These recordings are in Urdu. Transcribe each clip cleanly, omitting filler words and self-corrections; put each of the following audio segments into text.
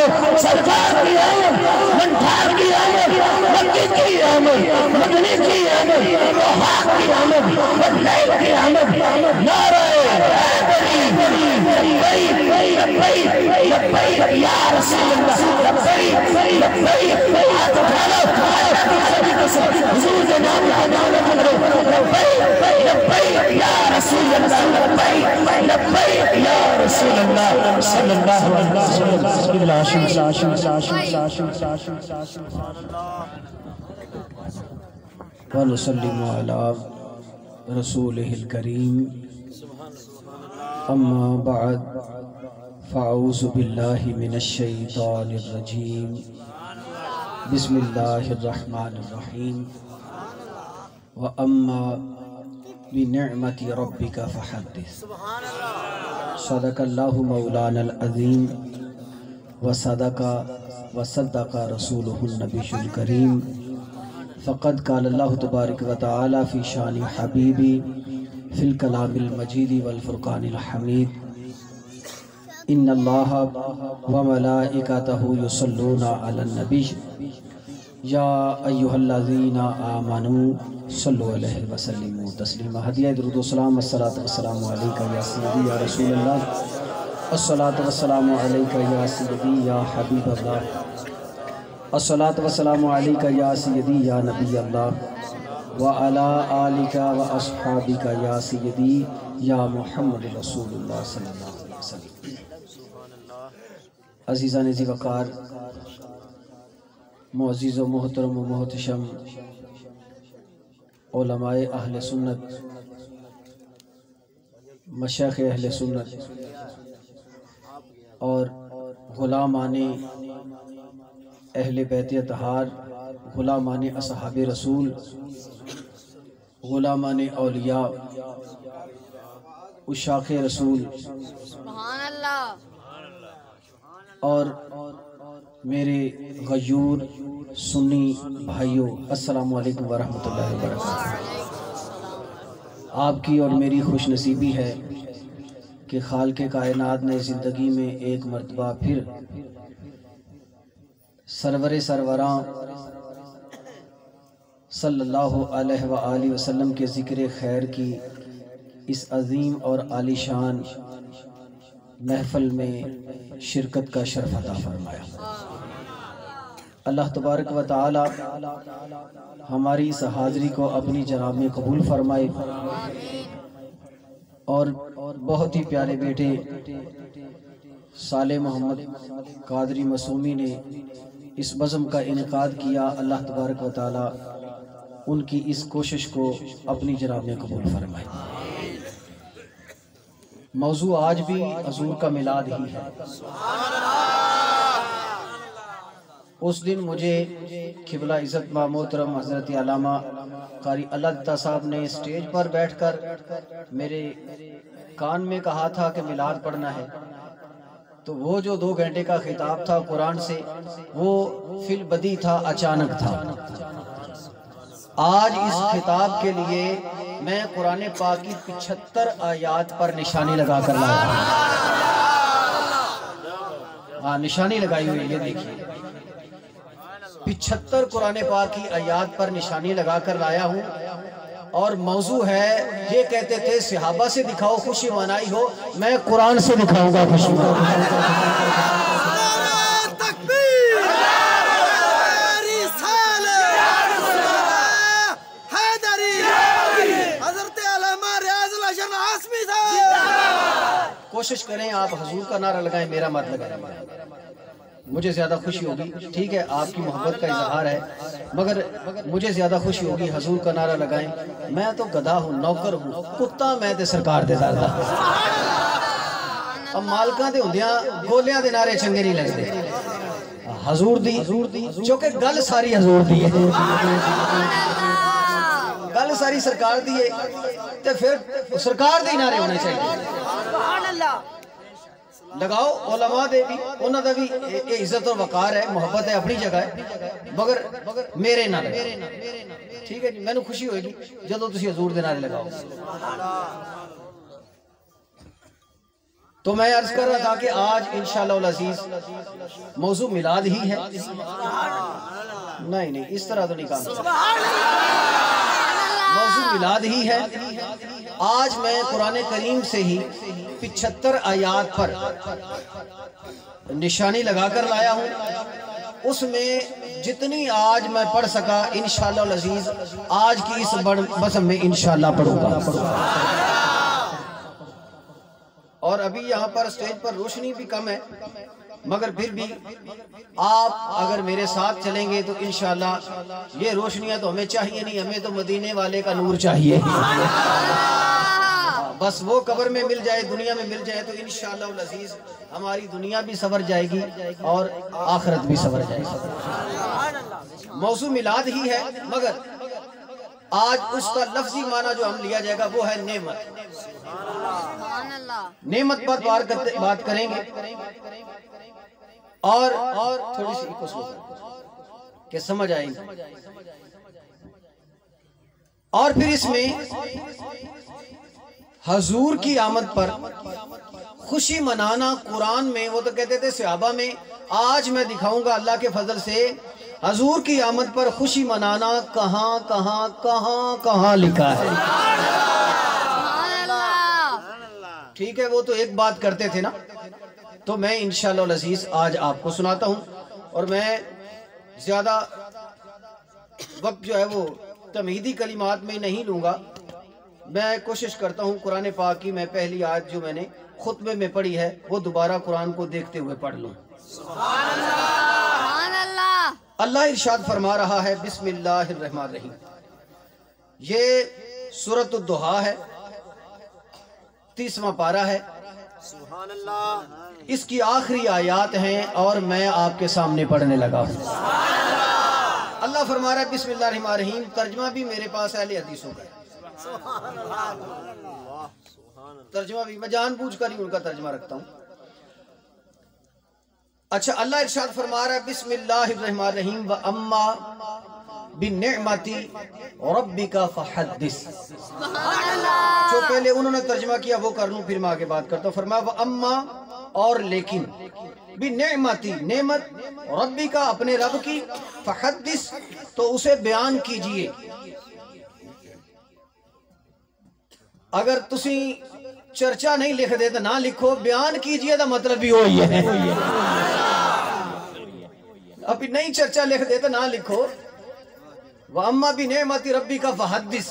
آمد سرکار کی آمد منٹھار کی آمد مکی کی آمد مدنی کی آمد وحاق کی آمد بدلیل کی آمد نعرہ لبیک لبیک لبیک یا رسول اللہ لبیک لبیک ہاتھ اٹھا لو حضور کے نام کا دعوت کرو لبیک لبیک یا رسول اللہ لبیک لبیک یا رسول اللہ صلی اللہ علیہ وسلم ونسلم علی رسولہ الکریم اما بعد فاعوذ باللہ من الشیطان الرجیم بسم اللہ الرحمن الرحیم وَأَمَّا بِنِعْمَةِ رَبِّكَ فَحَدِّثْ صدق اللہ مولانا العظیم وصدق رسولہ النبی الکریم فقد قال اللہ تبارک و تعالی فی شان حبیبی فی الکلام المجید والفرقان الحمید ان اللہ وملائکتہ یصلون علی النبی یا ایہا الذین آمنوا صلو علیہ وسلم تسلیما ہدیہ درود و سلام الصلاۃ والسلام علیکہ یا سیدی یا رسول اللہ الصلاۃ والسلام علیکہ یا سیدی یا حبیب اللہ الصلاۃ والسلام علیکہ یا سیدی یا نبی اللہ وعلی آلکہ واصحابکہ یا سیدی یا محمد رسول اللہ صلی اللہ علیہ وسلم عزیزان ذی وقار معزز و محترم و محتشم علماء اہل سنت مشایخ اہل سنت اور غلامان اہل بیت اطہار غلامان اصحاب رسول غلامان اولیاء عشاق رسول سبحان اللہ اور میرے غیور سنی بھائیوں السلام علیکم ورحمۃ اللہ وبرکاتہ۔ آپ کی اور میری خوش نصیبی ہے کہ خالق کائنات نے زندگی میں ایک مرتبہ پھر سرور سروراں صلی اللہ علیہ وآلہ وسلم کے ذکر خیر کی اس عظیم اور عالی شان محفل میں شرکت کا شرف عطا فرمایا۔ اللہ تبارک و تعالی ہماری اس حاضری کو اپنی جناب میں قبول فرمائے اور بہت ہی پیارے بیٹے صالح محمد قادری معصومی نے اس بزم کا انعقاد کیا، اللہ تبارک و تعالی ان کی اس کوشش کو اپنی جناب میں قبول فرمائے۔ موضوع آج بھی حضور کا میلاد ہی ہے۔ اس دن مجھے قبلہ عزت محترم حضرت علامہ قاری اللہ دتا صاحب نے اسٹیج پر بیٹھ کر میرے کان میں کہا تھا کہ میلاد پڑھنا ہے، تو وہ جو 2 گھنٹے کا خطاب تھا قرآن سے وہ فی البدی تھا، اچانک تھا۔ آج اس خطاب کے لیے میں قرآن پاک کی 75 آیات پر نشانی لگا کر لایا ہوں۔ نشانی لگائی ہوئی یہ دیکھیے، 75 قرآن پاک کی آیات پر نشانی لگا کر لایا ہوں، اور موضوع ہے، یہ کہتے تھے صحابہ سے دکھاؤ خوشی منائی ہو، میں قرآن سے دکھاؤں گا خوشی منائی۔ کوشش کریں آپ حضور کا نعرہ لگائیں، میرا مت لگائیں، مجھے زیادہ خوشی ہوگی۔ ٹھیک ہے آپ کی محبت کا اظہار ہے، مگر مجھے زیادہ خوشی ہوگی حضور کا نعرہ لگائیں۔ میں تو گدھا ہوں، نوکر ہوں، کتا میں تے سرکار دے داردا۔ اب مالکاں دے ہوندیاں گولیاں دے نعرے چنگے نہیں لگتے، حضور دی چونکہ گل ساری حضور دی ہے، گل ساری سرکار دی ہے، تے پھر سرکار دے نعرے ہونے چاہیے۔ لگاؤ علماء دے بھی، انہاں دا بھی عزت اور وقار ہے، محبت ہے، اپنی جگہ ہے، مگر میرے نہ لگاؤ۔ ٹھیک ہے جی، میں نے خوشی ہوئے گی جدو تسی حضور دے نعرے لگاؤ۔ تو میں عرض کر رہا تھا کہ آج انشاءاللہ العزیز موضوع میلاد ہی ہے. نہیں اس طرح تو نہیں کام کرتا. موضوع میلاد ہی ہے. آج میں قرآن کریم سے ہی 75 آیات پر نشانی لگا کر لایا ہوں. اس میں جتنی آج میں پڑھ سکا انشاءاللہ العزیز آج کی اس بزم میں انشاءاللہ پڑھوں گا. اور ابھی یہاں پر اسٹیج پر روشنی بھی کم ہے، مگر پھر بھی آپ اگر میرے ساتھ چلیں گے تو انشاءاللہ یہ روشنیاں تو ہمیں چاہیے نہیں، ہمیں تو مدینے والے کا نور چاہیے. بس وہ قبر میں مل جائے، دنیا میں مل جائے تو انشاءاللہ العزیز ہماری دنیا بھی سنور جائے گی اور آخرت بھی سنور جائے گی. موضوع میلاد ہی ہے، مگر آج اس کا لفظی معنی جو ہم لیا جائے گا وہ ہے نعمت. نعمت پر بات کریں گے اور تھوڑی سی کہ سمجھ آئے گی. اور پھر اس میں حضور کی آمد پر خوشی منانا قرآن میں، وہ تو کہتے تھے صحابہ میں، آج میں دکھاؤں گا اللہ کے فضل سے حضور کی آمد پر خوشی منانا کہاں کہاں کہاں کہاں لکھا ہے. ٹھیک ہے، وہ تو ایک بات کرتے تھے نا، تو میں انشاءاللہ العزیز آج آپ کو سناتا ہوں. اور میں زیادہ وقت جو ہے وہ تمہیدی کلمات میں نہیں لوں گا. میں کوشش کرتا ہوں قرآن پاک کی میں پہلی آیت جو میں نے خطبے میں پڑھی ہے وہ دوبارہ قرآن کو دیکھتے ہوئے پڑھ لوں. اللہ ارشاد فرما رہا ہے، بسم اللہ الرحمن الرحیم. یہ سورۃ الضحیٰ ہے، 30واں پارہ ہے. سبحان اللہ. اس کی آخری آیات ہیں اور میں آپ کے سامنے پڑھنے لگا ہوں. اللہ فرما رہا ہے بسم اللہ الرحمن الرحیم. ترجمہ بھی میرے پاس اہل حدیثوں کا ہے. ترجمہ بھی میں جان بوجھ کر ہی ان کا ترجمہ رکھتا ہوں. اچھا، اللہ ارشاد فرما رہا ہے بسم اللہ الرحمن الرحیم وَأَمَّا بِالنِّعْمَةِ رَبِّكَ فَحَدِّثْ. جو پہلے انہوں نے ترجمہ کیا وہ کر لوں، پھر میں آگے بات کرتا ہوں. فرمایا وَأَمَّا اور لیکن، بِالنِّعْمَةِ نعمت، رَبِّكَ اپنے رب کی، فَحَدِّثْ تو اسے بیان کیجئے. اگر تسی چرچا نہیں لکھ دے تو نہ لکھو، بیان کیجئے تو مطلب بھی ہوئی ہے. ابھی نہیں چرچا لکھ دے تو نہ لکھو. وَأَمَّا بِنِعْمَةِ رَبِّكَ فَحَدِّثْ،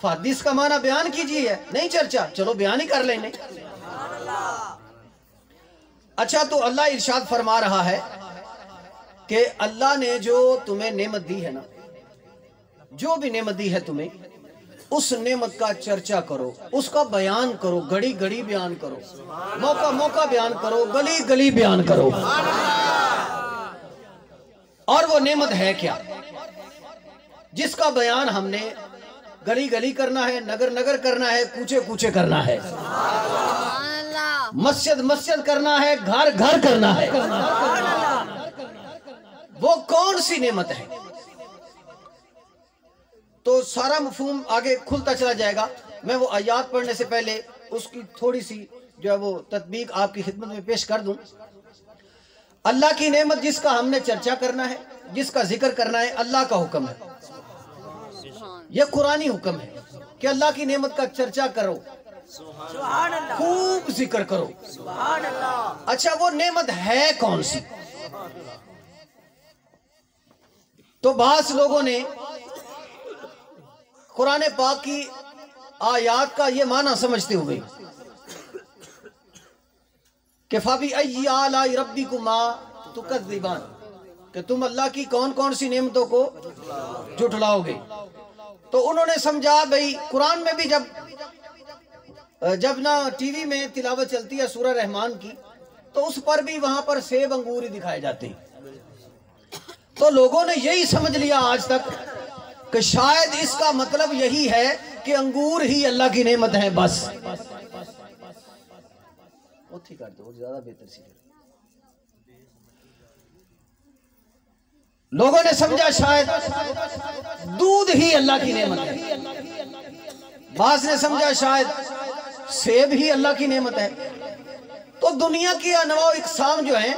فحدث کا معنی بیان کیجئے، نہیں چرچا، چلو بیان ہی کر لینے. اچھا، تو اللہ ارشاد فرما رہا ہے کہ اللہ نے جو تمہیں نعمت دی ہے نا، جو بھی نعمت دی ہے تمہیں، اس نعمت کا چرچا کرو، اس کا بیان کرو، گھڑی گھڑی بیان کرو، موقع موقع بیان کرو، گلی گلی بیان کرو. اور وہ نعمت ہے کیا جس کا بیان ہم نے گلی گلی کرنا ہے، نگر نگر کرنا ہے، کوچے کوچے کرنا ہے، مسجد مسجد کرنا ہے، گھر گھر کرنا ہے. وہ کون سی نعمت ہے؟ تو سارا مفہوم آگے کھلتا چلا جائے گا. میں وہ آیات پڑھنے سے پہلے اس کی تھوڑی سی جو ہے وہ تطبیق آپ کی خدمت میں پیش کر دوں. اللہ کی نعمت جس کا ہم نے چرچا کرنا ہے، جس کا ذکر کرنا ہے، اللہ کا حکم ہے، یہ قرآنی حکم ہے کہ اللہ کی نعمت کا چرچا کرو، خوب ذکر کرو. اچھا، وہ نعمت ہے کون سی؟ تو بعض لوگوں نے قرآن پاک کی آیات کا یہ معنی سمجھتے ہوئے کہ فَبِأَيِّ آلَاءِ رَبِّكُمَا تُكَذِّبَانِ، کہ تم اللہ کی کون کون سی نعمتوں کو جھٹلاؤ گے. تو انہوں نے سمجھا بھئی قرآن میں بھی جب نہ ٹی وی میں تلاوت چلتی ہے سورہ رحمان کی تو اس پر بھی وہاں پر سیب انگور ہی دکھائے جاتے ہیں. تو لوگوں نے یہی سمجھ لیا آج تک کہ شاید اس کا مطلب یہی ہے کہ انگور ہی اللہ کی نعمت ہے. بس لوگوں نے سمجھا شاید دودھ ہی اللہ کی نعمت ہے، بعض نے سمجھا شاید سیب ہی اللہ کی نعمت ہے، تو دنیا کی انواع و اقسام جو ہیں،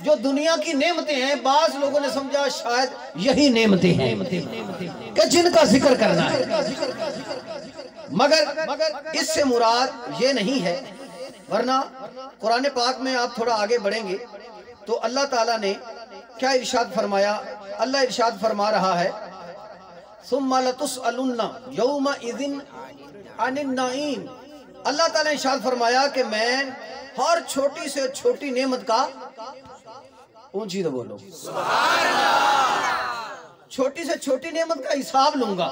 جو دنیا کی نعمتیں ہیں، بعض لوگوں نے سمجھا شاید یہی نعمتیں ہیں کہ جن کا ذکر کرنا ہے، مگر اس سے مراد یہ نہیں ہے۔ ورنہ قرآن پاک میں آپ تھوڑا آگے بڑھیں گے تو اللہ تعالیٰ نے کیا ارشاد فرمایا؟ اللہ ارشاد فرما رہا ہے ثم لتسألن یومئذ عن النعیم۔ اللہ تعالیٰ نے ارشاد فرمایا کہ میں ہر چھوٹی سے چھوٹی نعمت کا، اونچی تو بولو سبحان اللہ، چھوٹی سے چھوٹی نعمت کا حساب لوں گا۔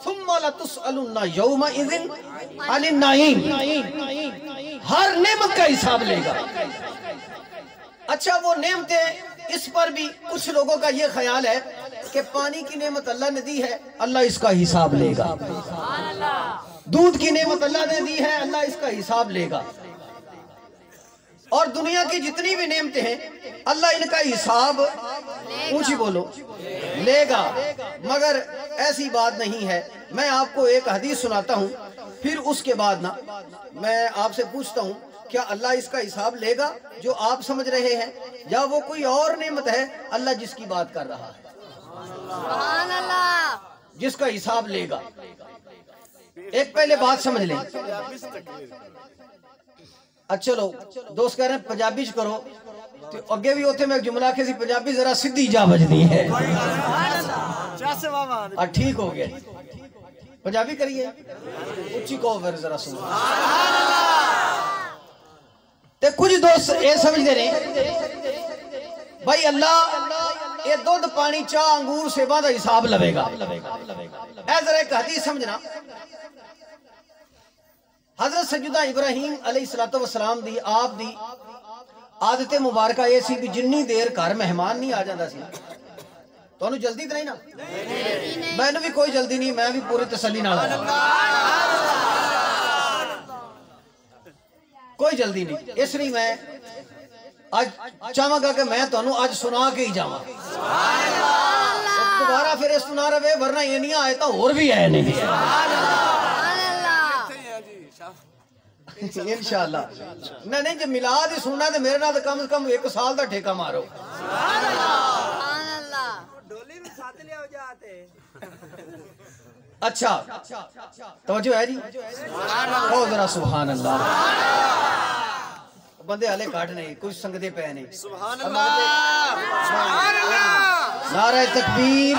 ثم لتسألن یومئذ عن النعیم، ہر نعمت کا حساب لے گا۔ اچھا وہ نعمتیں، اس پر بھی کچھ لوگوں کا یہ خیال ہے کہ پانی کی نعمت اللہ نے دی ہے، اللہ اس کا حساب لے گا۔ دودھ کی نعمت اللہ نے دی ہے، اللہ اس کا حساب لے گا۔ اور دنیا کی جتنی بھی نعمتیں ہیں اللہ ان کا حساب، اونچی بولو، لے گا۔ مگر ایسی بات نہیں ہے۔ میں آپ کو ایک حدیث سناتا ہوں، پھر اس کے بعد نا میں آپ سے پوچھتا ہوں کیا اللہ اس کا حساب لے گا جو آپ سمجھ رہے ہیں، یا وہ کوئی اور نعمت ہے اللہ جس کی بات کر رہا ہے، سبحان اللہ، جس کا حساب لے گا؟ ایک پہلے بات سمجھ لیں۔ اچھا چلو دوست کہہ رہے ہیں پنجابی چ کرو، تو اگے بھی ہوتے میں ایک جملہ کہ پنجابی ذرا سدھی جا بجدی ہے، ٹھیک ہو گیا، پنجابی کریے، اچھی کہو پھر ذرا سنو۔ تے کچھ دوست یہ سمجھتے رہے بھائی اللہ یہ دودھ پانی چاہ انگور سیباں دا حساب لوے گا۔ اے ذرا ایک حدیث سمجھنا، حضرت سیدنا ابراہیم علیہ السلام دی آپ دی عادت مبارکہ یہ سی بھی جنی دیر گھر مہمان نہیں آ جاندہ سی، تو انہوں جلدی تو نہیں نا؟ میں نے بھی کوئی جلدی نہیں، میں بھی پوری تسلی نہ آیا، کوئی جلدی نہیں۔ اس لیے میں آج چاہاں گا کہ میں تو انہوں آج سنا کے ہی جاؤں، دوبارہ پھر اس سنا رہے، ورنہ یہ نہیں آئے تو اور بھی ہے نہیں، انشاءاللہ۔ نہیں جب میلاد ہی سننا ہے تو میرے نال کم از کم 1 سال دا ٹھیکہ مارو۔ اچھا توجہ ہے جی، کہو ذرا سبحان اللہ۔ بندے ہلے کاٹ نہیں، کچھ سنگتے پہ نہیں۔ سبحان اللہ، سبحان اللہ، نعرہ تکبیر،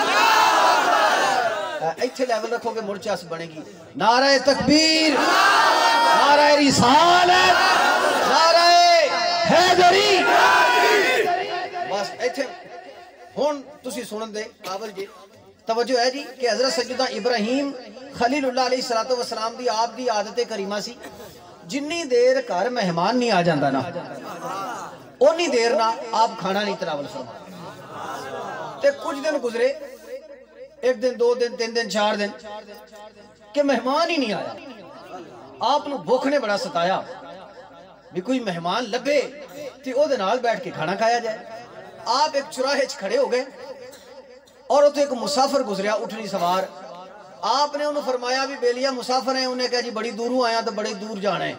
ایتھے لیول رکھو گے مرچاس بنے گی۔ نعرہ تکبیر، نعرہ رسالت، نعرہ حیدری۔ بس ایتھے ہون تسی سنن دے قابل جی، توجہ ہے جی کہ حضرت سیدنا ابراہیم خلیل اللہ علیہ السلام دی آپ دی عادت کریمہ سی، جنی دیر گھر مہمان نہیں آ جاندہ نا اونی دیر نا آپ کھانا نہیں تناول فرما۔ تے کچھ دن گزرے، 1 دن 2 دن 3 دن 4 دن کہ مہمان ہی نہیں آیا، آپ نے بھوک نے بڑا ستایا بھی کوئی مہمان لبے تے او دے نال بیٹھ کے کھانا کھایا جائے۔ آپ ایک چراہے کھڑے ہو گئے اور تو ایک مسافر گزریا اٹھنی سوار، آپ نے انہوں فرمایا بھی بیلیا مسافر ہیں، انہیں کہا جی بڑی دوروں آیا تو بڑی دور جانا ہے۔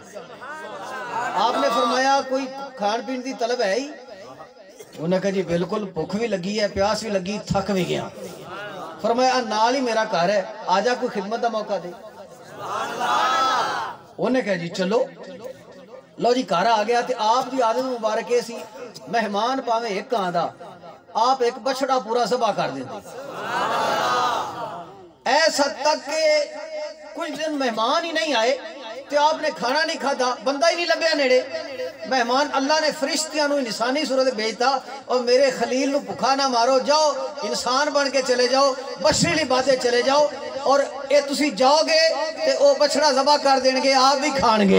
آپ نے فرمایا کوئی کھان پین دی طلب ہے ہی؟ انہوں نے کہا جی بالکل، بھوک بھی لگی ہے، پیاس بھی لگی، تھک بھی گیا۔ فرمایا نال ہی میرا گھر ہے، آجا کوئی خدمت دا موقع دے۔ انہوں نے کہا جی چلو، لو جی گھر آ گیا۔ تے آپ دی عادت مبارک سی مہمان پاویں ایک آندا، آپ ایک بچڑا پورا ذبح کر دیتے۔ ایسا تک کہ کچھ دن مہمان ہی نہیں آئے تے آپ نے کھانا نہیں کھاتا، بندہ ہی نہیں لبیا نیڑے۔ مہمان اللہ نے فرشتیاں نو انسانی صورت بھیجتا اور میرے خلیل نو بھوکا نہ مارو، جاؤ انسان بن کے چلے جاؤ، بشریلی باتیں چلے جاؤ، اور اے تسی جاؤ گے تے او بچڑا ذبح کر دیں گے، آپ بھی کھان گے۔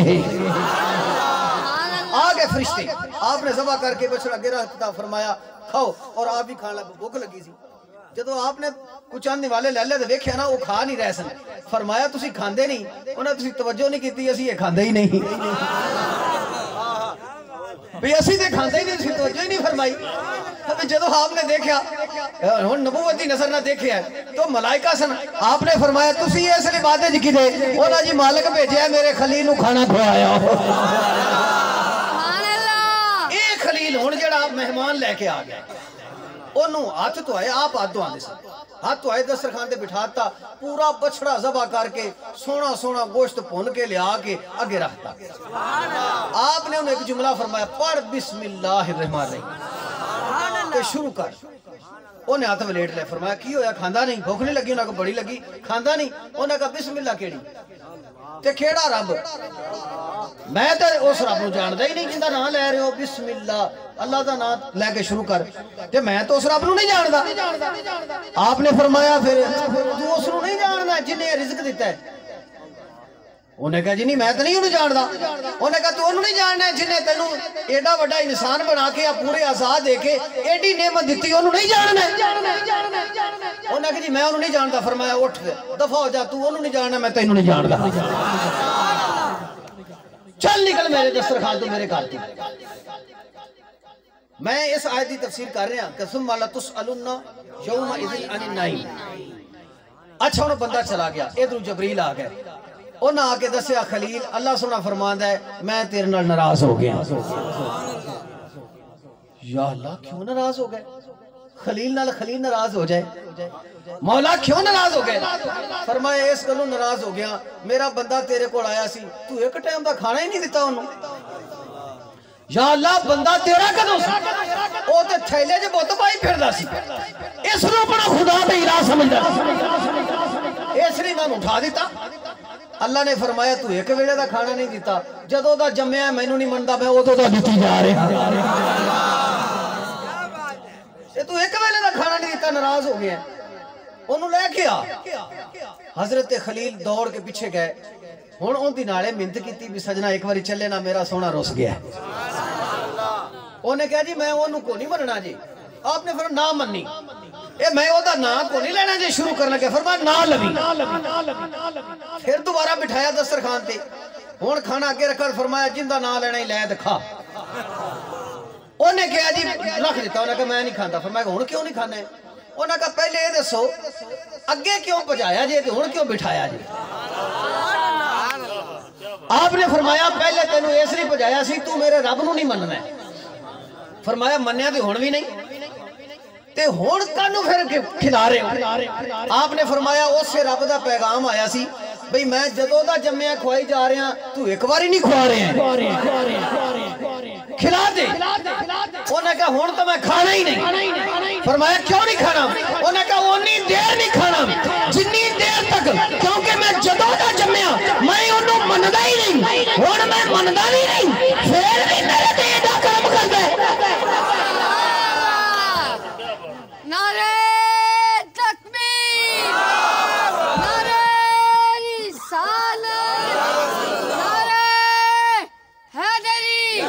آگے فرشتے، آپ نے ذبح کر کے بچڑا گرا تھا، فرمایا کھاؤ، اور آپ بھی کھانا بھوک لگی سی۔ جدو آپ نے کچھ آنے والے لے لے تو ویکھیا نا وہ کھا نہیں رہے سن، فرمایا تسی کھاندے نہیں، انہیں تسی توجہ نہیں کیتی، اسی یہ کھاندے ہی نہیں بھی اسی تے کھاندے ہی نہیں، تسی توجہ ہی نہیں فرمائی۔ جدو آپ نے دیکھیا نبوتی نظر نہ دیکھیا تو ملائکہ سن، آپ نے فرمایا تسی اس لیے باتیں جی کی دے، انہاں جی مالک بھیجیا میرے خلیل نو کھانا کھوایا۔ مہمان لے کے آ گیا انہوں ہاتھ تو آئے آپ ہاتھ تو آنے سے ہاتھ تو آئے دسترخوان تے بٹھاتا پورا بچڑا ذبح کر کے سونا سونا گوشت بھون کے لے آ کے آگے رکھتا آپ نے انہیں ایک جملہ فرمایا پڑھ بسم اللہ الرحمن الرحیم کہ شروع کر انہیں ہاتھ میں لیٹ لے فرمایا کی ہویا کھاندہ نہیں بھوک نہیں لگی انہیں کو بڑی لگی کھاندہ نہیں انہیں کہا بسم اللہ کیڑی تے کھیڑا رب میں تے اس رب نو جاندہ ہی نہیں جندہ نام لے رہے ہو بسم اللہ اللہ دا نام لے کے شروع کر تے میں تو اس رب نو نہیں جاندہ آپ نے فرمایا پھر تو اس نو نہیں جاندہ جنہیں رزق دیتا ہے انہیں کہا جی نہیں میں تو نہیں انہوں جاندہ انہیں کہا تو انہوں نہیں جاندہ جنہیں تینوں ایڈا وڈا انسان بنا کے یا پورے آزاد دے کے ایڈی نعمت دیتی انہوں نہیں جاندہ انہیں کہا جی میں انہوں نہیں جاندہ فرمایا اٹھ دفعہ ہو جا تو انہوں نہیں جاندہ میں تینوں نہیں جاندہ چل نکل میرے دسترخوان تو میرے کارتی میں اس آیت کی تفسیر کر رہے ہیں کہ ثم لا تسألن یومئذ عن النعیم اچھا انہوں بندہ چلا گیا ادھر جبریل آ گئے انہاں آ کے دسیا خلیل اللہ سنہ فرماندہ ہے میں تیرے نال ناراض ہو گیا یا اللہ کیوں ناراض ہو گئے خلیل نال خلیل ناراض ہو جائے مولا کیوں ناراض ہو گئے فرمایا اس گلوں ناراض ہو گیا میرا بندہ تیرے کو آیا سی تو ایک ٹائم دا کھانا ہی نہیں دیتا انہوں یا اللہ بندہ تیرا کدوں سی او تے تھیلے جے بہت پائی پھردا سی اس نو اپنا خدا تے الہ سمجھدا اس نے نہ اٹھا دیتا اللہ نے فرمایا تو ایک ویلے دا کھانا نہیں دیتا جدوں دا جمعہ میں نو نہیں مندا میں او دا دیتی جا رہا یہ تو ایک ویلے دا کھانا نہیں دیتا ناراض ہو گیا انہوں لے کے آ حضرت خلیل دوڑ کے پیچھے گئے ہن اون دی نالے منت کیتی بھی سجنا ایک باری چلے نا میرا سونا رس گیا انہیں کہا جی میں انہوں کو نہیں مننا جی آپ نے فرمایا نہ مننی اے میں او دا نام کو نہیں لینا جی شروع کرنا کہ فرمایا نہ لوی پھر دوبارہ بٹھایا دسترخوان تے ہن کھانا اگے رکھا فرمایا جندہ نہ لینا ہی لے دکھا انہیں کہا جی رکھ دیتا انہیں کہا میں نہیں کھاندہ فرمایا ہن کیوں نہیں کھانا ہے انہیں کہا پہلے یہ دسو اگے کیوں بجایا جی ہن کیوں بٹھایا جی آپ نے فرمایا پہلے تینوں اس لیے بجایا سی تو میرے رب نو نہیں مننا ہے فرمایا منیا تے ہن بھی نہیں تے ہون کانو پھر کھلا رہے ہو آپ نے فرمایا اس سے رب دا پیغام آیا سی بھئی میں جدو دا جمعہ کھوائی جا رہے ہیں تو ایک باری نہیں کھوا رہے ہیں کھلا دے انہیں کہا ہون تو میں کھانا ہی نہیں فرمایا کیوں نہیں کھانا انہیں کہا انی دیر نہیں کھانا جنی دیر تک کیونکہ میں جدو دا جمعہ میں انہوں مندہ ہی نہیں ہون میں مندہ بھی نہیں پھر بھی میرے دے دا کام کر دے نعرہ تکبیر نعرہ رسالت نعرہ حیدری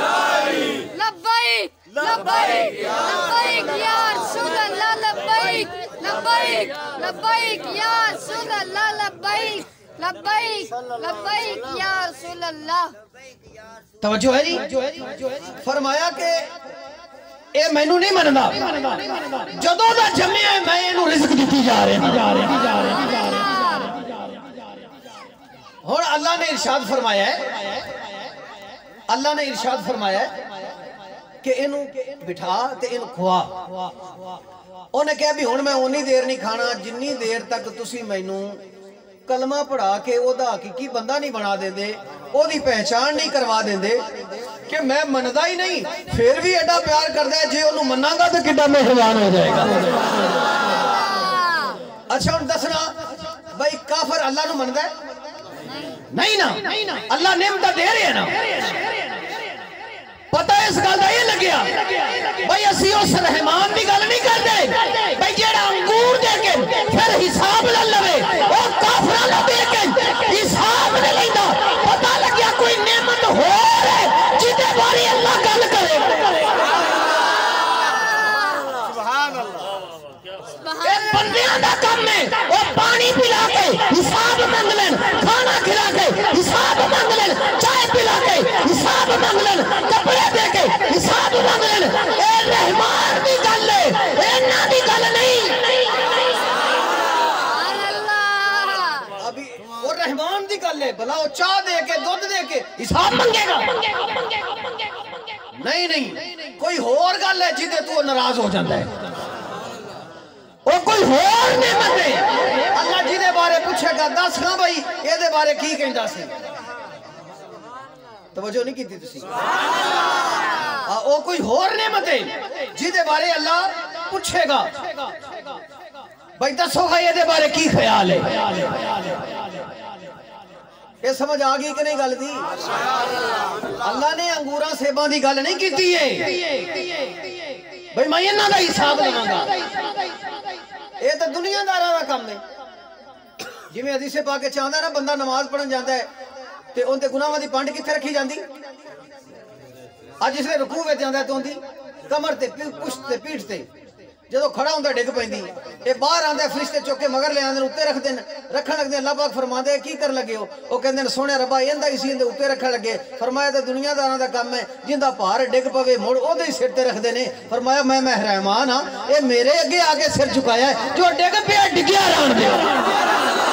لبیک لبیک لبیک یا رسول اللہ لبیک لبیک لبیک یا رسول اللہ لبیک لبیک لبیک یا رسول اللہ توجہ ہے جی فرمایا کہ اے میں نو نہیں مننا جدو دا جمعہ ہے میں انہوں رزق دیتی جا رہے ہیں اور اللہ نے ارشاد فرمایا ہے اللہ نے ارشاد فرمایا ہے کہ انہوں بٹھا تے انہوں کھوا انہیں کہا بھی ہون میں انی دیر نہیں کھانا جنی دیر تک تسی میں نو کلمہ پڑھا کے او دا حقیقی بندہ نہیں بنا دے دے او دی پہچان نہیں کروا دے دے کہ میں مندہ ہی نہیں پھر بھی ایڈا پیار کر دے جے انہوں مننا گا تو کڈا مہربان ہو جائے گا اچھا ان دسنا بھائی کافر اللہ نو مندہ ہے نہیں نا اللہ نعمتہ دے رہے ہیں نا پتہ اس گل دا یہ لگیا بھائی اسی اس رحمان بھی گل نہیں کر دے بھائی جیڑا انگور دے کے پھر حساب نہ لوے اور کافرہ نہ دے کے حساب نہ لینا پتہ لگیا کوئی نعمت ہو رہے جیتے باری اللہ گل کرے سبحان اللہ ایک بندیاں دا کم میں وہ پانی پلا کے حساب مانگ لین کھانا کھلا کے حساب مانگ لین چائے پلا کے حساب مانگ لین کپڑے دے کے حساب مانگ لین اے رحمان دی گل ہے اینا دی گل نہیں ابھی وہ رحمان دی گل ہے بھلا وہ چاہ دے کے دودھ دے کے حساب مانگے گا نہیں کوئی اور گل ہے جدے تو ناراض ہو جاتا ہے وہ کوئی اور نعمت ہے اللہ جدے بارے پوچھے گا دس ہاں بھائی یہ دے بارے کی کہندا سی توجہ نہیں کی تھی تسی وہ کوئی اور نعمت ہے جدے بارے اللہ پوچھے گا بھائی دسو گا یہ دے بارے کی خیال ہے یہ سمجھ آگئی کہ نہیں گل دی اللہ نے انگوراں سیباں دی گل نہیں کیتی ہے بھائی میں انہاں دا حساب لواں گا یہ تو دنیا داراں دا کم ہے جویں حدیث پاک چاہندا نا بندہ نماز پڑھن جاندا ہے تے اون تے گناہاں دی پانڈ کتھے رکھی جاندی اج اس نے رکوع وچ جاندا ہے تو اون دی کمر تے پشت تے پیٹھ تے جدو کھڑا ہوندا ڈگ پیندی اے باہر آندا فرشتے چوک کے مگر لے آندے اوتے رکھ دین رکھن لگدے اللہ پاک فرماندے کی کر لگے ہو او کہندے نے سونے ربا ایندا ہی سی اندے اوتے رکھن لگے فرمایا تے دنیا داراں دا کم ہے جیندا بھار ڈگ پوے مڑ اودے ہی سر تے رکھ دے نے فرمایا میں محرمان ہاں اے میرے اگے آگے سر جھکایا ہے جو ڈگ پیا ڈگیا رہن دے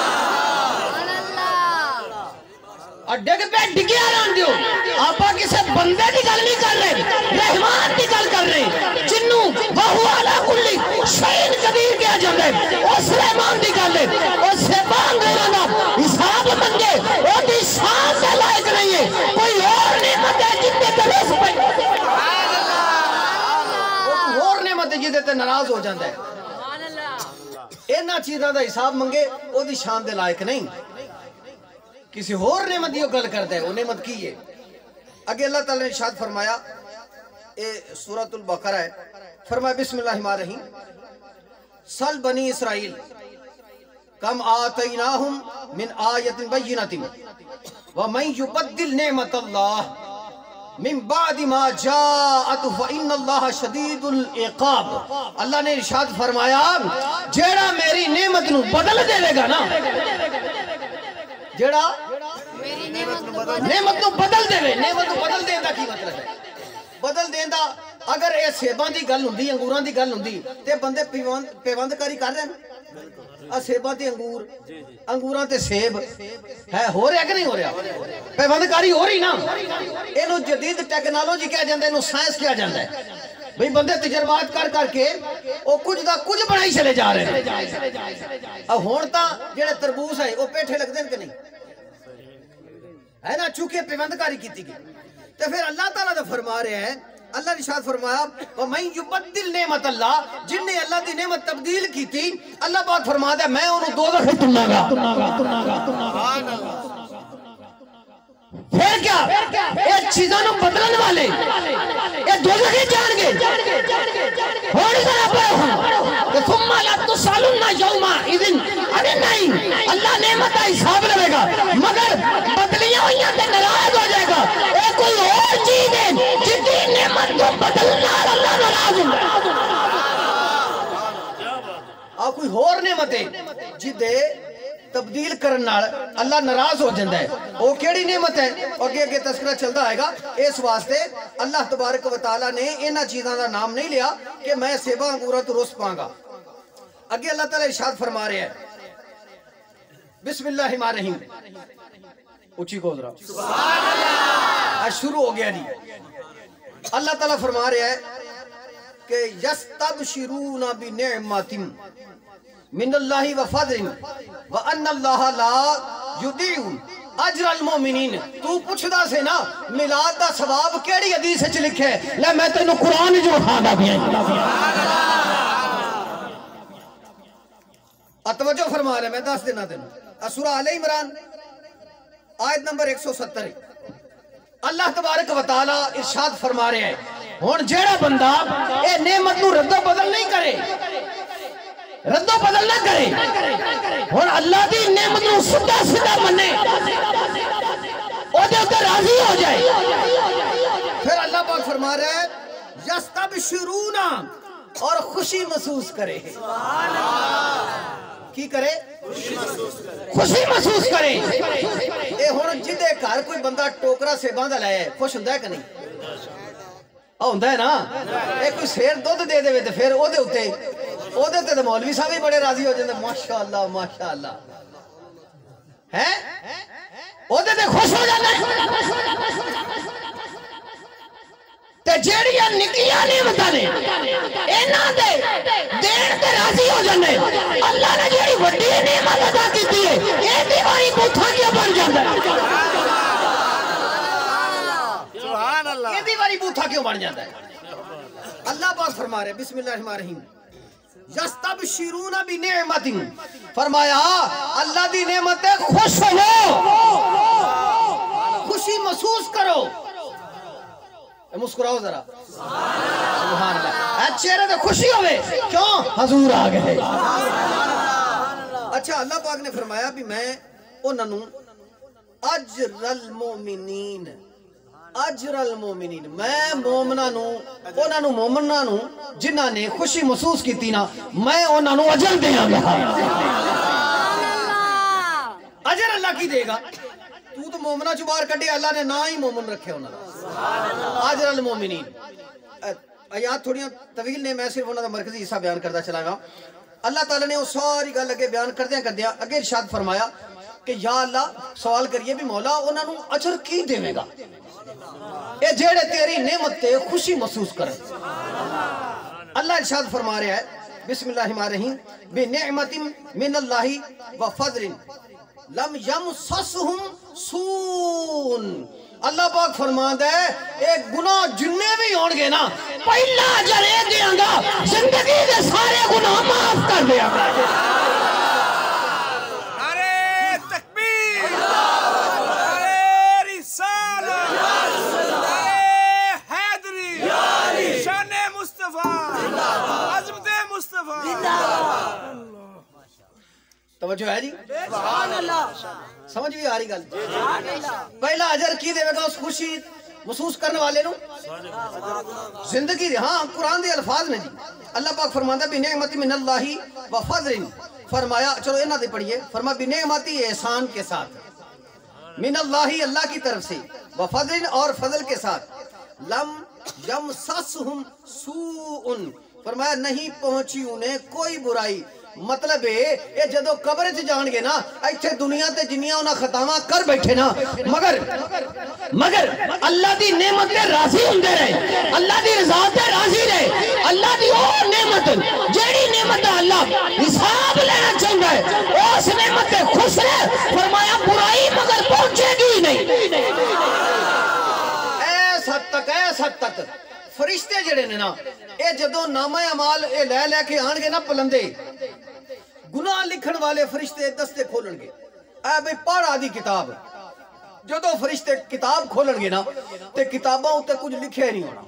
اور ڈگ پہ ڈگیا رہن دیو آپا کسے بندے دی گل نہیں کر رہے رحمان دی گل کر رہے جنوں وہو علا کلی شئین قدیر کیا جاندے او سلیمان دی گل ہے او سیبان غیرہ حساب منگے او دی شان سے لائق نہیں ہے کوئی اور نعمت ہے جتے تے رس پہ کوئی اور نعمت ہے جتے تے ناراض ہو جاندے اینا چیزاں دا حساب منگے او دی شان دے لائق نہیں کسی اور نعمت یہ گل کرتا ہے وہ نعمت کی ہے اگے اللہ تعالیٰ نے ارشاد فرمایا اے سورۃ البقرہ ہے فرمایا بسم اللہ الرحمن الرحیم سل بنی اسرائیل کم آتیناہم من آیت بینۃ ومن یبدل نعمت اللہ من بعد ما جاءت فإن اللہ شدید العقاب اللہ نے ارشاد فرمایا جیڑا میری نعمت نو بدل دے گا نا جڑا نعمت نو بدل دے وے نعمت نو بدل دین دا کی مطلب ہے بدل دین دا اگر اے سیباں دی گل ہوندی انگوراں دی گل ہوندی تے بندے پیوند کاری کر رہے ہیں سیباں تے انگور انگوراں تے سیب ہے ہو رہا کہ نہیں ہو رہا پیوند کاری ہو رہی نا اینو جدید ٹیکنالوجی کہا جاندا ہے اینو سائنس کہا جاندا ہے بھئی بندے تجربات کر کے او کچھ دا کچھ بنائی چلے جا رہے ہیں اب ہون تا جڑے تربوز ہے او پیٹھے لگ دین کہ نہیں ہے نا چونکہ پیوند کاری کیتی گئی تو پھر اللہ تعالیٰ نے فرما رہے ہیں اللہ نے ارشاد فرمایا وَمَن يُبَدِّلْ نعمت اللہ جن نے اللہ دی نعمت تبدیل کی تھی اللہ پاک فرما دے میں انہوں دوزخ تننا گا پھر کیا یہ چیزوں نے بدلن والے یہ دوزخ ہی جان گے ہوڑی ذرا پڑھو ہم کہ ثُمَّ لَا تُسْأَلُنَّ يَوْمَئِذٍ عَنِ النَّعِيمِ اللہ نعمت کا حساب لے گا مگر بدلیاں ہوئیاں تے ناراض ہو جائے گا اے کوئی اور چیز ہے جتنی نعمت کو بدلنا اللہ ناراض ہوں آپ کوئی اور نعمت ہے جدے تبدیل کرنا اللہ ناراض ہو جاندہ ہے وہ کیڑی نعمت ہے اور کہ تذکرہ چلتا آئے گا اس واسطے اللہ تبارک و تعالیٰ نے انہا چیزاں دا نام نہیں لیا کہ میں سیبا انگورا تو رس پاؤں گا اگے اللہ تعالیٰ ارشاد فرما رہے ہیں بسم اللہ الرحمن الرحیم اچھی کو ذرا سبحان اللہ آج شروع ہو گیا جی اللہ تعالیٰ فرما رہے ہیں کہ یستبشرون بنعمت من اللہ و فضل وان اللہ لا یضیع اجر المومنین تو پوچھدا سے نا میلاد دا ثواب کیڑی حدیث وچ لکھے لے میں تینوں قرآن جو کھاندا پیا توجہ فرما رہے میں دس دینا تینوں سورہ آل عمران آیت نمبر 170 اللہ تبارک و تعالی ارشاد فرما رہے ہیں ہن جیڑا بندہ اے نعمت نو رد و بدل نہیں کرے رد و بدل نہ کرے اور اللہ دی نعمت نو سدھا سدھا منے او دے اوتے راضی ہو جائے پھر اللہ پاک فرما رہا ہے یستبشرون اور خوشی محسوس کرے سبحان اللہ کی کرے خوشی محسوس کرے اے ہن جدے گھر کوئی بندہ ٹوکرا سے باندھا لائے خوش ہوندا ہے کہ نہیں ہوندا ہے نا اے کوئی سیر دودھ دے دے تے پھر او دے اوتے او دے تے مولوی صاحب بھی بڑے راضی ہو جاندے ماشاءاللہ ماشاءاللہ ہیں او دے تے خوش ہو جاندے تے جیڑیاں نکیاں نعمتاں نے انہاں دے دین تے راضی ہو جاندے اللہ نے جیڑی وڈی نعمت عطا کیتی ہے اے دیواری بوتھا کیوں بن جاندا ہے سبحان اللہ یہ دیواری بوتھا کیوں بن جاتا ہے اللہ پاک فرما رہے بسم اللہ الرحمن الرحیم یستبشرون بنعمت فرمایا اللہ دی نعمت ہے خوش ہو خوشی محسوس کرو مسکراؤ ذرا سبحان اللہ چہرے تے خوشی ہوئے کیوں حضور آ گئے اچھا اللہ پاک نے فرمایا بھی میں انہاں نوں اجر المومنین اجر المومنین میں مومناں نوں انہاں نوں مومناں نوں جنہاں نے خوشی محسوس کیتی نا میں انہاں نوں اجر دیاں گا اجر اللہ کی دے گا تو مومنہ چو باہر کٹے اللہ نے نہ ہی مومن رکھے انہاں دا اجر المومنین آیات تھوڑیاں طویل نے میں صرف انہاں دا مرکزی حصہ بیان کرتا چلا گا اللہ تعالیٰ نے وہ ساری گل اگے بیان کردیاں اگے ارشاد فرمایا کہ یا اللہ سوال کریے بھی مولا انہاں نوں اجر کی دے گا اے جیڑے تیری نعمت تے خوشی محسوس کریں اللہ ارشاد فرما رہا ہے بسم اللہ الرحمن الرحیم بنعمت من اللہ وفضل لم یمسسہم سون اللہ پاک فرماندا ہے ایک گناہ جننے بھی ہون گے نا پہلا اجر اے دیاں گا زندگی دے سارے گناہ معاف کر دیاں گا نعرہ تکبیر نعرہ رسالت نعرہ حیدری شان مصطفیٰ عظمت مصطفیٰ توجہ ہے جی سبحان اللہ سمجھ بھی آ رہی گل پہلا اجر کی دے گا اس خوشی محسوس کرنے والے نو زندگی دے ہاں قرآن دے الفاظ نے جی اللہ پاک فرماندا بنعمت من اللہ وفضل فرمایا چلو انہاں دے پڑھیے فرما بنعمتی احسان کے ساتھ من اللہ اللہ کی طرف سے وفضل اور فضل کے ساتھ لم یمسسہم سوء فرمایا نہیں پہنچی انہیں کوئی برائی مطلب ہے یہ جدو قبر چ جان گے نا ایتھے دنیا تے جنیاں انہاں خطاواں کر بیٹھے نا مگر اللہ دی نعمت تے راضی ہوندے رہے اللہ دی رضا تے راضی رہے اللہ دی او نعمت جیڑی نعمت اللہ حساب لینا چاہندا ہے اس نعمت تے خوش رہے فرمایا برائی مگر پہنچے گی نہیں ایس حد تک فرشتے جڑے نے نا اے جدو نامہ اعمال اے لے کے آن گے نا پلندے گناہ لکھن والے فرشتے دستے کھولن گے اے بھئی پڑھ آدھی کتاب جدو فرشتے کتاب کھولن گے نا تے کتاباں ہوتے کچھ لکھے نہیں ہونا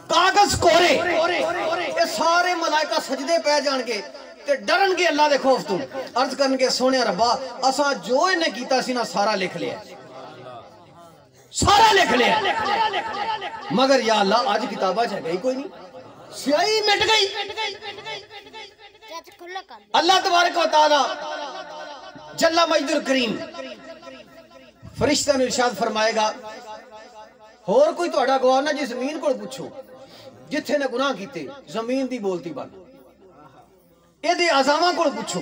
کاغذ کورے اے سارے ملائکہ سجدے پہ جان گے تے ڈرن گے اللہ دے خوف تو عرض کرن گے سونے ربا اساں جو انہیں کیتا سی نا سارا لکھ لیا سارا لکھ لیا مگر یا اللہ آج کتابہ چاہ گئی کوئی نہیں سیاہی مٹ گئی اللہ تبارک و تعالی جل مجد الکریم فرشتہ نے ارشاد فرمائے گا اور کوئی تو اڑا گواہ نہ جی زمین کو پوچھو جتھے نے گناہ کیتے زمین دی بولتی بن یہ دی عظامہ کو پوچھو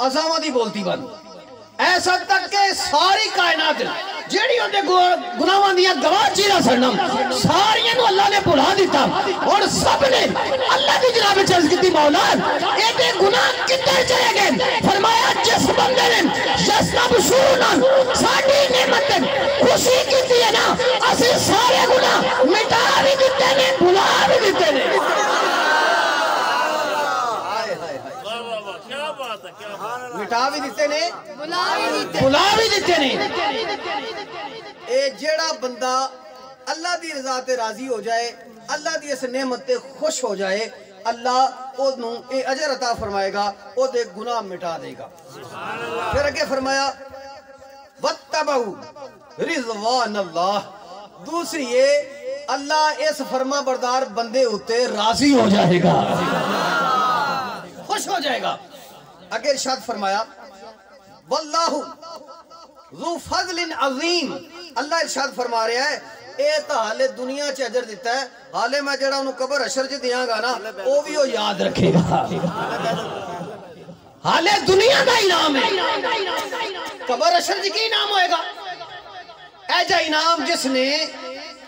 عظامہ دی بولتی بن ایسا تک کہ ساری کائنات جیڑی ہوتے گناہاں دیا گواہ چیرہ سرنم ساریاں نو اللہ نے بھلا دیتا اور سب نے اللہ کی جناب چرز کی مولا ایک گناہ کتر چلے گئے فرمایا جس بندے نے یسنب سونن ساڑھی نعمت خوشی کی تھی ہے نا اسی سارے گناہ مٹا بھی دیتے نے بھلا بھی دیتے نے مٹا بھی دیتے نے بھلا بھی دیتے نے اے جیڑا بندہ اللہ دی رضا تے راضی ہو جائے اللہ دی اس نعمت تے خوش ہو جائے اللہ انہوں اے اجر عطا فرمائے گا او دے گناہ مٹا دے گا پھر اگے فرمایا وَاتَّبَعُوا رِضْوَانَ اللَّهِ دوسری یہ اللہ اس فرما بردار بندے ہوتے راضی ہو جائے گا خوش ہو جائے گا اگے ارشاد فرمایا واللہ ذو فضل عظیم اللہ ارشاد فرما رہا ہے اے تا حالے دنیا چ اجر دیتا ہے حالے میں جڑا انہوں قبر اشر چ دیاں گا نا وہ بھی وہ یاد رکھے گا حالے دنیا کا انعام ہے قبر اشر جی کی انعام ہوئے گا اے جا انعام جس نے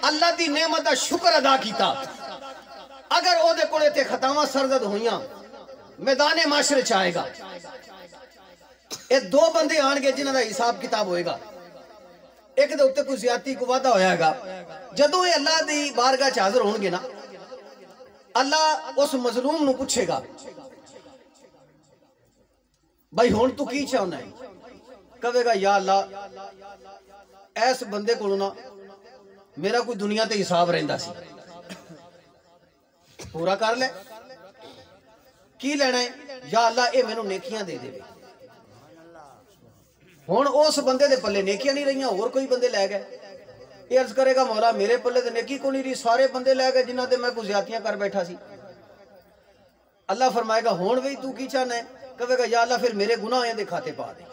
اللہ دی نعمت دا شکر ادا کیتا اگر او دے کولے تے خطاواں سرزد ہویاں میدان معاشرے چاہے گا اے دو بندے آن گے جنہاں دا حساب کتاب ہوئے گا ایک دے اتے کوئی زیادتی کو وعدہ ہویا گا جدوں اے اللہ دی بارگاہ چ حاضر ہون گے نا اللہ اس مظلوم نو پوچھے گا بھائی ہون تو کی چاہنا ہے کہے گا یا اللہ ایس بندے کو نا میرا کوئی دنیا تے حساب رہندا سی پورا کر لے کی لینا ہے یا اللہ اے مینوں نیکیاں دے دے ہون اس بندے دے پلے نیکیاں نہیں رہیاں اور کوئی بندے لے گئے یہ عرض کرے گا مولا میرے پلے تے نیکی کو نہیں رہی سارے بندے لے گئے جنہاں تے میں کوئی زیادتیاں کر بیٹھا سی اللہ فرمائے گا ہون وہی تو کی چاہنا ہے کہے گا یا اللہ پھر میرے گناہ دے کھاتے پا دے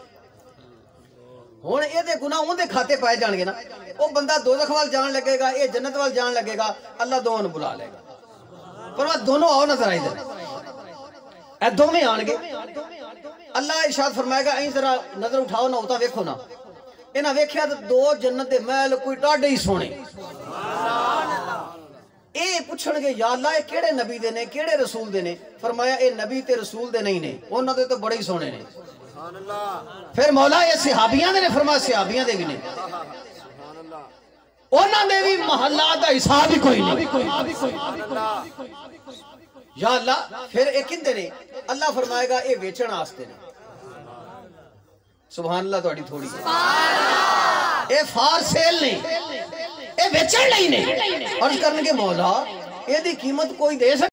ہون اے دے گناہ اون دے کھاتے پائے جان گے نا او بندہ دوزخ وال جان لگے گا اے جنت وال جان لگے گا اللہ دونوں بلا لے گا پر دونوں آؤ نظر آئی دے اے دو میں آن گے اللہ ارشاد فرمائے گا این ذرا نظر اٹھاؤ نہ ہوتا ویکھو نا انہاں ویکھیا تو دو جنت دے محل کوئی ٹاڈے ہی سونے اے پوچھن گے یا اللہ اے کیڑے نبی دے نے کیڑے رسول دے نے فرمایا اے نبی تے رسول دے نہیں نے انہاں دے تو بڑے ہی سونے نے پھر مولا اے صحابیاں دے نے فرمایا صحابیاں دے بھی نے انہاں دے بھی محلات دا حساب ہی کوئی نہیں یا اللہ پھر ایک اندے نے اللہ فرمائے گا اے ویچن آستے نے سبحان اللہ توڑی تھوڑی اے فار سیل نہیں اے ویچن نہیں نے عرض کرنے کے مولا اے دی قیمت کوئی دے سکتا